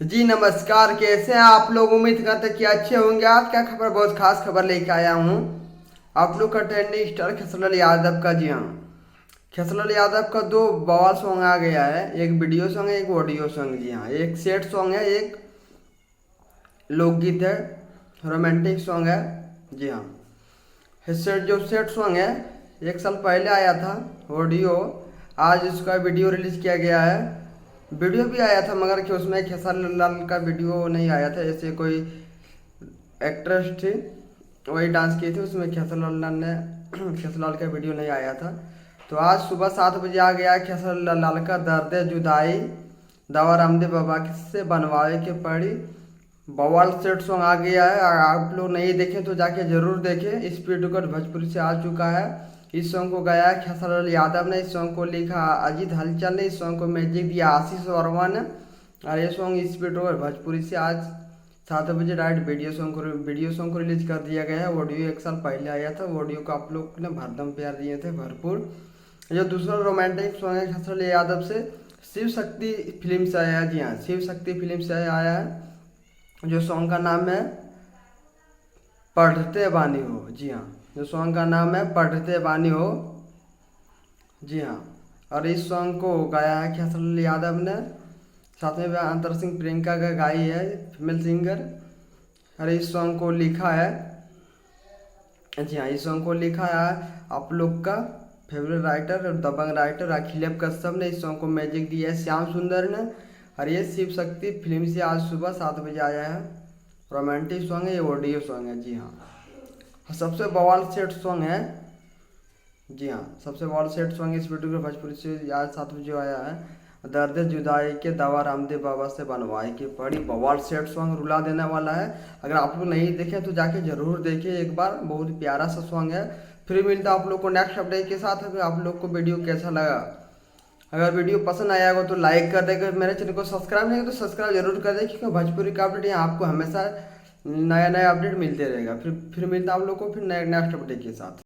जी नमस्कार, कैसे हैं आप लोग। उम्मीद करते हैं कि अच्छे होंगे। आज क्या खबर, बहुत खास खबर लेके आया हूँ आप लोग का ट्रेंडिंग स्टार खेसारी यादव का। जी हाँ, खेसारी यादव का दो बवाल सॉन्ग आ गया है। एक वीडियो सॉन्ग है, एक ऑडियो सॉन्ग। जी हाँ, एक सैड सॉन्ग है, एक लोकगीत है, रोमांटिक सॉन्ग है। जी हाँ, जो सैड सॉन्ग है, 1 साल पहले आया था ऑडियो। आज उसका वीडियो रिलीज किया गया है। वीडियो भी आया था मगर कि उसमें खेसारी लाल का वीडियो नहीं आया था। ऐसे कोई एक्ट्रेस थी, वही डांस की थी उसमें। खेसारी लाल ने खेसारी लाल का वीडियो नहीं आया था। तो आज सुबह 7 बजे आ गया खेसारी लाल का दर्द जुदाई, दवा रामदेव बाबा से बनवाए के पड़ी। बवाल सेट सॉन्ग आ गया है। आप लोग नहीं देखें तो जाके जरूर देखें। स्पीड कट भोजपुरी से आ चुका है। इस सॉन्ग को गाया है खेसारी यादव ने। इस सॉन्ग को लिखा अजीत हलचल ने। इस सॉन्ग को म्यूजिक दिया आशीष वर्मा ने। और ये सॉन्ग स्पीड कट भोजपुरी से आज 7 बजे डायरेक्ट वीडियो सॉन्ग को रिलीज कर दिया गया है। ऑडियो 1 साल पहले आया था। ऑडियो को आप लोग ने भरदम प्यार दिए थे, भरपूर। जो दूसरा रोमांटिक सॉन्ग है खेसारी यादव से, शिव शक्ति फिल्म से आया है। जी हाँ, शिव शक्ति फिल्म से आया है। जो सॉन्ग का नाम है पढ़ते बानी हो। जी हाँ, जो सॉन्ग का नाम है पढ़ते बानी हो। जी हाँ, और इस सॉन्ग को गाया है खेसारी यादव ने। साथ में अंतर सिंह प्रियंका का गाई है, फीमेल सिंगर। और इस सॉन्ग को लिखा है, जी हाँ, इस सॉन्ग को लिखा है आप लोग का फेवरेट राइटर और दबंग राइटर अखिलेश कश्यप ने। इस सॉन्ग को म्यूजिक दिया है श्याम सुंदर ने। और ये शिव शक्ति फिल्म से आज सुबह 7 बजे आया है। रोमांटिक सॉन्ग है, ये ऑडियो सॉन्ग है। जी हाँ, सबसे बवाल सेट सॉन्ग है। जी हाँ, सबसे बवाल सेट सॉन्ग इस वीडियो को भोजपुरी से आज 7 बजे आया है। दर्द जुदाई के दवा रामदेव बाबा से बनवाई की पड़ी। बवाल सेट सॉन्ग रुला देने वाला है। अगर आप लोग नहीं देखें तो जाके जरूर देखें एक बार। बहुत प्यारा सा सॉन्ग है। फिर मिलता आप लोग को नेक्स्ट अपडेट के साथ। अगर आप लोग को वीडियो कैसा लगा, अगर वीडियो पसंद आया हो तो लाइक कर देगा। मेरे चैनल को सब्सक्राइब नहीं है तो सब्सक्राइब जरूर कर दें, क्योंकि भोजपुरी का अपडेट यहाँ आपको हमेशा नया नया अपडेट मिलते रहेगा। फिर मिलता आप लोग को फिर नेक्स्ट अपडेट के साथ।